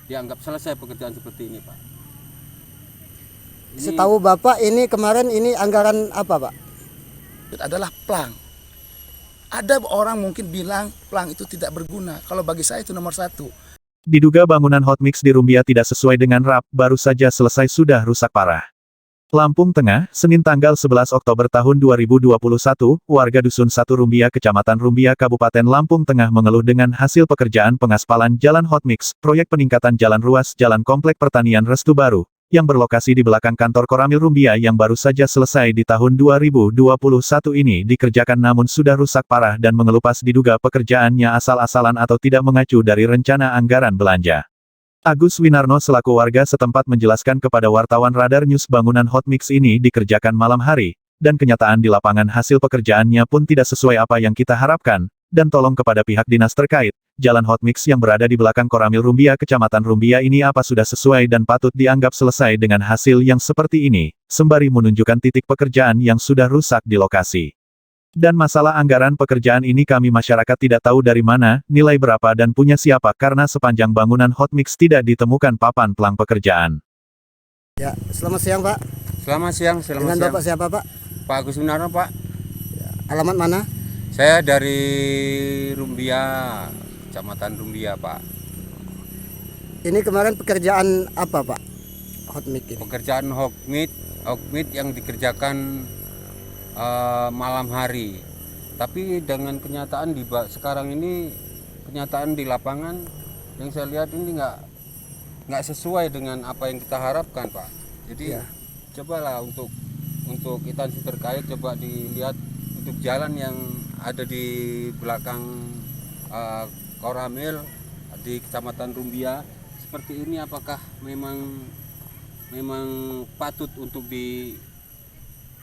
dianggap selesai pekerjaan seperti ini, Pak. Setahu Bapak ini kemarin ini anggaran apa, Pak? Itu adalah plang. Ada orang mungkin bilang plang itu tidak berguna. Kalau bagi saya itu nomor satu. Diduga bangunan Hotmix di Rumbia tidak sesuai dengan RAP, baru saja selesai sudah rusak parah. Lampung Tengah, Senin tanggal 11 Oktober tahun 2021, warga Dusun 1 Rumbia Kecamatan Rumbia Kabupaten Lampung Tengah mengeluh dengan hasil pekerjaan pengaspalan Jalan Hotmix, proyek peningkatan jalan ruas Jalan Komplek Pertanian Restu Baru, yang berlokasi di belakang kantor Koramil Rumbia yang baru saja selesai di tahun 2021 ini dikerjakan namun sudah rusak parah dan mengelupas diduga pekerjaannya asal-asalan atau tidak mengacu dari rencana anggaran belanja. Agus Winarno selaku warga setempat menjelaskan kepada wartawan Radar News bangunan Hotmix ini dikerjakan malam hari, dan kenyataan di lapangan hasil pekerjaannya pun tidak sesuai apa yang kita harapkan, dan tolong kepada pihak dinas terkait, jalan Hotmix yang berada di belakang Koramil Rumbia Kecamatan Rumbia ini apa sudah sesuai dan patut dianggap selesai dengan hasil yang seperti ini, sembari menunjukkan titik pekerjaan yang sudah rusak di lokasi. Dan masalah anggaran pekerjaan ini kami masyarakat tidak tahu dari mana, nilai berapa dan punya siapa karena sepanjang bangunan Hotmix tidak ditemukan papan plang pekerjaan. Ya, selamat siang, Pak. Selamat siang, Dengan Bapak siapa, Pak? Pak Agus Winarno, Pak. Alamat mana? Saya dari Rumbia, Kecamatan Rumbia, Pak. Ini kemarin pekerjaan apa, Pak? Hotmix ini. Pekerjaan Hotmix yang dikerjakan malam hari. Tapi dengan kenyataan sekarang ini, kenyataan di lapangan yang saya lihat ini nggak sesuai dengan apa yang kita harapkan, Pak. Jadi cobalah untuk instansi terkait coba dilihat untuk jalan yang ada di belakang Koramil di Kecamatan Rumbia seperti ini, apakah memang patut untuk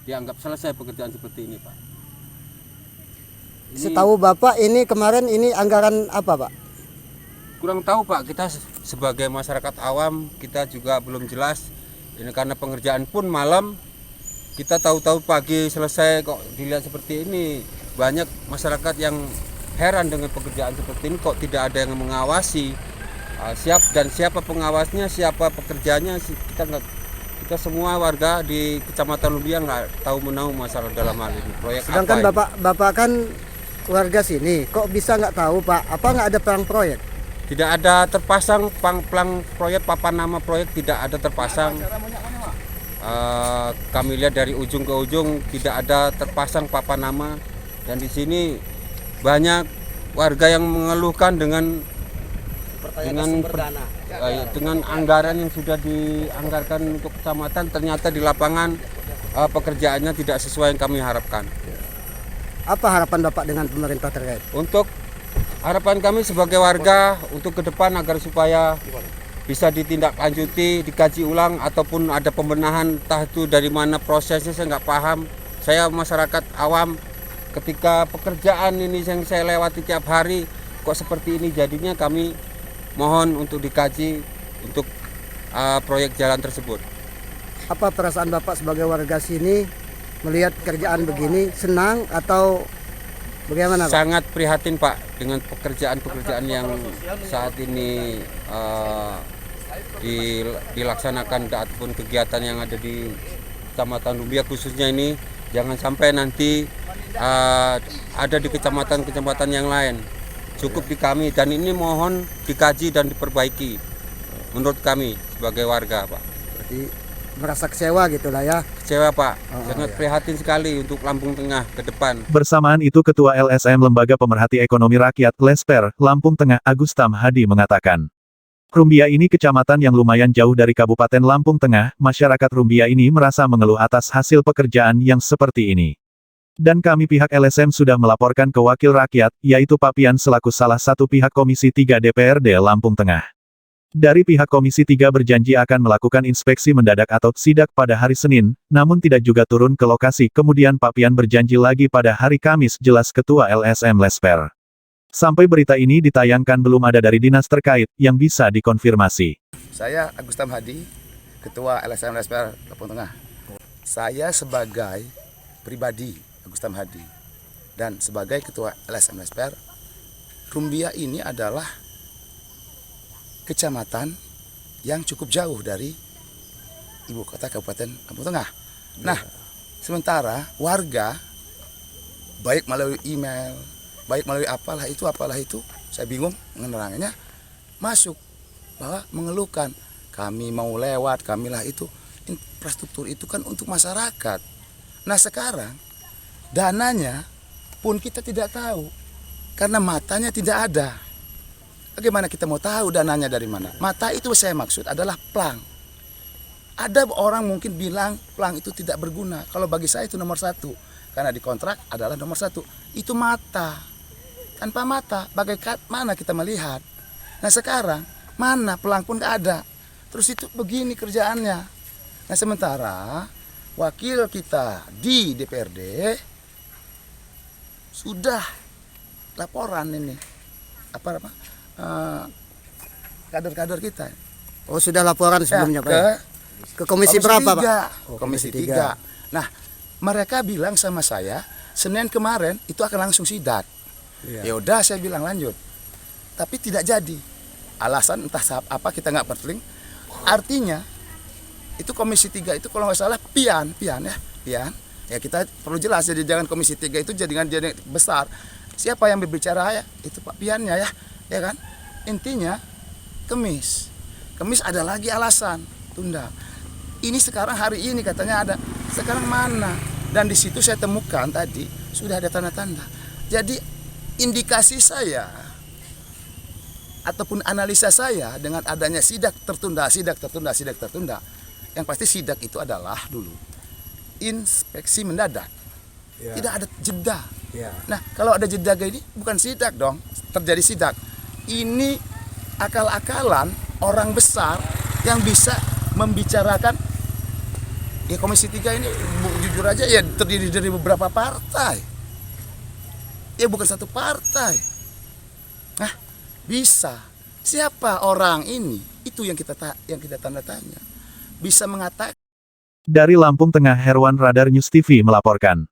dianggap selesai pekerjaan seperti ini, Pak. Setahu Bapak ini kemarin ini anggaran apa, Pak? Kurang tahu, Pak. Kita sebagai masyarakat awam kita juga belum jelas. Ini karena pengerjaan pun malam. Kita tahu-tahu pagi selesai kok dilihat seperti ini. Banyak masyarakat yang heran dengan pekerjaan seperti ini kok tidak ada yang mengawasi. Siapa pengawasnya, siapa pekerjanya, kita semua warga di Kecamatan Rumbia nggak tahu menahu masalah dalam hal ini. Proyek Sedangkan apa Bapak kan warga sini, kok bisa nggak tahu, Pak? Apa nggak ada pelang proyek? Tidak ada terpasang plang proyek, papan nama proyek tidak ada terpasang. Kami lihat dari ujung ke ujung tidak ada terpasang papan nama, dan di sini banyak warga yang mengeluhkan dengan anggaran yang sudah dianggarkan untuk kecamatan, ternyata di lapangan pekerjaannya tidak sesuai yang kami harapkan. Apa harapan Bapak dengan pemerintah terkait? Untuk harapan kami sebagai warga untuk ke depan agar supaya bisa ditindaklanjuti, dikaji ulang ataupun ada pembenahan, entah itu dari mana prosesnya saya nggak paham. Saya masyarakat awam, ketika pekerjaan ini yang saya lewati tiap hari kok seperti ini jadinya, kami mohon untuk dikaji untuk proyek jalan tersebut. Apa perasaan Bapak sebagai warga sini melihat kerjaan begini, senang atau bagaimana, Pak? Sangat prihatin, Pak, dengan pekerjaan yang saat ini dilaksanakan ataupun kegiatan yang ada di Kecamatan Rumbia khususnya ini. Jangan sampai nanti ada di kecamatan-kecamatan yang lain. Cukup di kami, dan ini mohon dikaji dan diperbaiki menurut kami sebagai warga, Pak. Berarti merasa kecewa gitulah ya. Kecewa, Pak. Sangat prihatin sekali untuk Lampung Tengah ke depan. Bersamaan itu Ketua LSM Lembaga Pemerhati Ekonomi Rakyat Lesper, Lampung Tengah Agustam Hadi mengatakan, Rumbia ini kecamatan yang lumayan jauh dari Kabupaten Lampung Tengah, masyarakat Rumbia ini merasa mengeluh atas hasil pekerjaan yang seperti ini. Dan kami pihak LSM sudah melaporkan ke Wakil Rakyat, yaitu Pak Pian selaku salah satu pihak Komisi 3 DPRD Lampung Tengah. Dari pihak Komisi 3 berjanji akan melakukan inspeksi mendadak atau sidak pada hari Senin, namun tidak juga turun ke lokasi. Kemudian Pak Pian berjanji lagi pada hari Kamis, jelas Ketua LSM Lesper. Sampai berita ini ditayangkan belum ada dari dinas terkait yang bisa dikonfirmasi. Saya Agustam Hadi, Ketua LSM Lesper Lampung Tengah. Saya sebagai pribadi Agustam Hadi dan sebagai Ketua LSM Lesper, Rumbia ini adalah kecamatan yang cukup jauh dari ibu kota Kabupaten Lampung Tengah. Nah, sementara warga baik melalui email, baik melalui apalah itu, saya bingung menerangannya, masuk bahwa mengeluhkan kami mau lewat, kamilah itu. Infrastruktur itu kan untuk masyarakat. Nah sekarang dananya pun kita tidak tahu karena matanya tidak ada. Bagaimana kita mau tahu dananya dari mana? Mata itu saya maksud adalah plang. Ada orang mungkin bilang plang itu tidak berguna. Kalau bagi saya itu nomor satu. Karena di kontrak adalah nomor satu. Itu mata. Tanpa mata bagaimana kita melihat? Nah sekarang mana plang pun nggak ada. Terus itu begini kerjaannya. Nah sementara wakil kita di DPRD sudah laporan ini kader-kader kita. Oh sudah laporan sebelumnya Pak? Ke komisi berapa Pak? Komisi 3. Nah mereka bilang sama saya Senin kemarin itu akan langsung sidak. Ya udah saya bilang lanjut, tapi tidak jadi. Alasan entah apa kita nggak perling. Artinya itu komisi 3 itu kalau nggak salah pian ya kita perlu jelas, jadi jangan komisi 3 itu jadi besar. Siapa yang berbicara ya itu Pak piannya ya kan. Intinya kemis ada lagi alasan tunda. Ini sekarang hari ini katanya ada, sekarang mana? Dan di situ saya temukan tadi sudah ada tanda-tanda. Jadi indikasi saya ataupun analisa saya dengan adanya sidak tertunda, yang pasti sidak itu adalah dulu inspeksi mendadak, tidak ada jeda. Nah kalau ada jeda kayak ini bukan sidak dong, terjadi sidak. Ini akal-akalan orang besar yang bisa membicarakan. Ya komisi 3 ini jujur aja ya terdiri dari beberapa partai, ya bukan satu partai. Nah bisa siapa orang ini, itu yang kita tanda tanya. Bisa mengatakan. Dari Lampung Tengah, Herwan Radar News TV melaporkan.